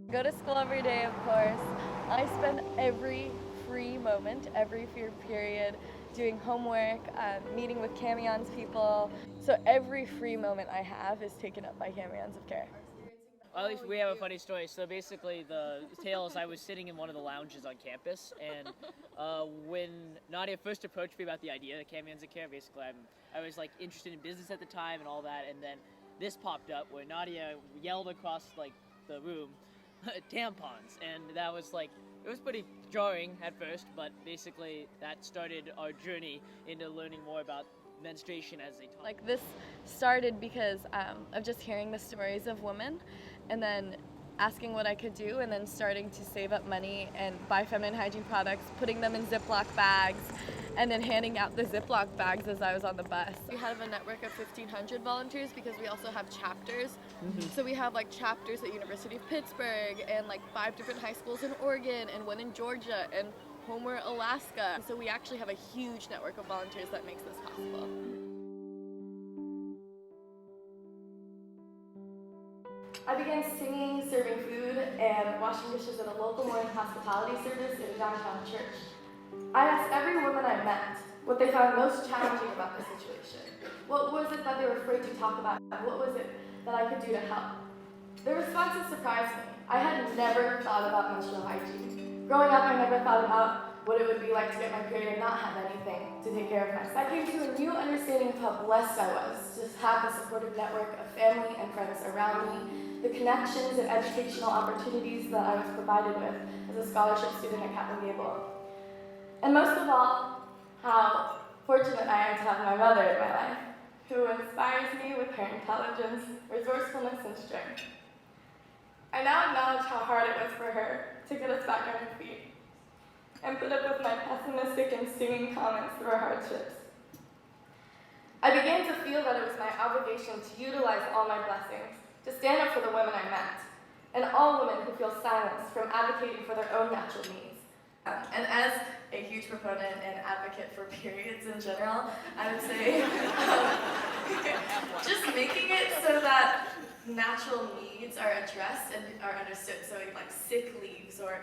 Go to school every day, of course. I spend every free moment, every free period doing homework, meeting with Camions people. So every free moment I have is taken up by Camions of Care. Well, at least we have a funny story. So basically, the tale is I was sitting in one of the lounges on campus, and when Nadya first approached me about the idea of Camions of Care, basically I was like interested in business at the time and all that, and then this popped up where Nadya yelled across like the room, tampons, and that was like, it was pretty jarring at first, but basically that started our journey into learning more about menstruation as a topic. Like this started because of just hearing the stories of women and then asking what I could do and then starting to save up money and buy feminine hygiene products, putting them in Ziploc bags, and then handing out the Ziploc bags as I was on the bus. We have a network of 1,500 volunteers because we also have chapters. So we have like chapters at University of Pittsburgh and like 5 different high schools in Oregon and one in Georgia and Homer, Alaska. So we actually have a huge network of volunteers that makes this possible. I began singing, serving food, and washing dishes at a local morning hospitality service in downtown church. I asked every woman I met what they found most challenging about the situation. What was it that they were afraid to talk about? What was it that I could do to help? Their responses surprised me. I had never thought about menstrual hygiene. Growing up, I never thought about what it would be like to get my period and not have anything to take care of myself. I came to a new understanding of how blessed I was to have a supportive network of family and friends around me, the connections and educational opportunities that I was provided with as a scholarship student at Catlin Gabel. And most of all, how fortunate I am to have my mother in my life, who inspires me with her intelligence, resourcefulness, and strength. I now acknowledge how hard it was for her to get us back on her feet and put up with my pessimistic and stinging comments through our hardships. I began to feel that it was my obligation to utilize all my blessings to stand up for the women I met, and all women who feel silenced from advocating for their own natural needs. And as a huge proponent and advocate for periods in general, I would say just making it so that natural needs are addressed and are understood. So like sick leaves, or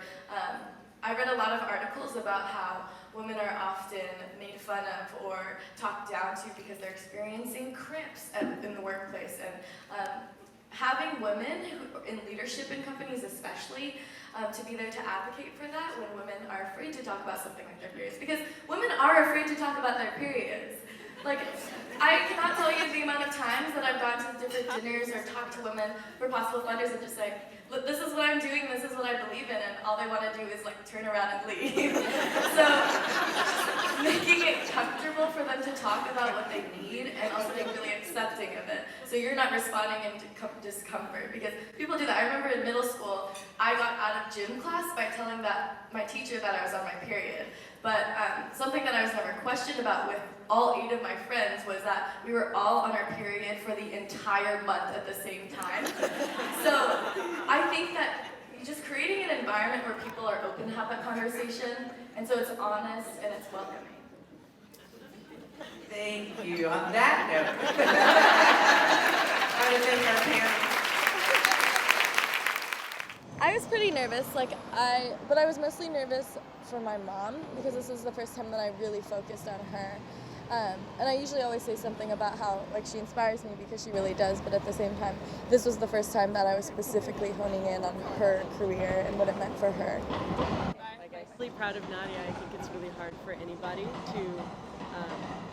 I read a lot of articles about how women are often made fun of or talked down to because they're experiencing cramps in the workplace. And having women in leadership in companies especially, to be there to advocate for that when women are afraid to talk about something like their periods. Because women are afraid to talk about their periods. Like, I cannot tell you the amount of times that I've gone to different dinners or talked to women for possible funders and just like, look, this is what I'm doing, this is what I believe in, and all they want to do is like turn around and leave. So, making it comfortable for them to talk about what they need and also being really accepting of it. So you're not responding in discomfort, because people do that. I remember in middle school, I got out of gym class by telling my teacher that I was on my period. But something that I was never questioned about with all 8 of my friends was that we were all on our period for the entire month at the same time. So I think that just creating an environment where people are open to have that conversation, and so it's honest and it's welcoming. Thank you. On that note, I want to thank our parents. I was pretty nervous, but I was mostly nervous for my mom because this was the first time that I really focused on her. And I usually always say something about how she inspires me because she really does, but at the same time, this was the first time that I was specifically honing in on her career and what it meant for her. I'm really proud of Nadya. I think it's really hard for anybody to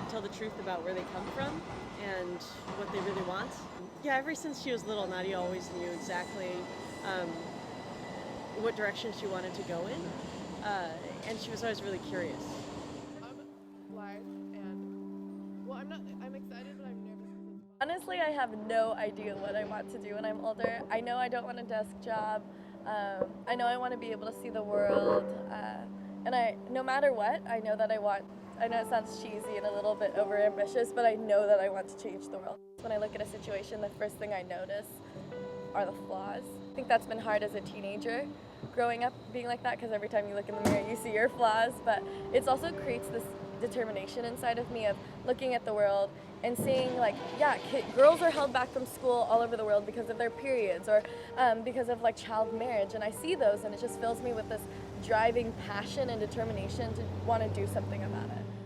tell the truth about where they come from and what they really want. Yeah, ever since she was little, Nadya always knew exactly what direction she wanted to go in, and she was always really curious. I'm live, and well, I'm excited, but I'm nervous. Honestly, I have no idea what I want to do when I'm older. I know I don't want a desk job. I know I want to be able to see the world, and no matter what, I know that I know it sounds cheesy and a little bit overambitious, but I know that I want to change the world. When I look at a situation, the first thing I notice are the flaws. I think that's been hard as a teenager, growing up being like that, because every time you look in the mirror, you see your flaws, but it also creates this determination inside of me of looking at the world and seeing like, yeah, girls are held back from school all over the world because of their periods or because of like child marriage, and I see those and it just fills me with this driving passion and determination to want to do something about it.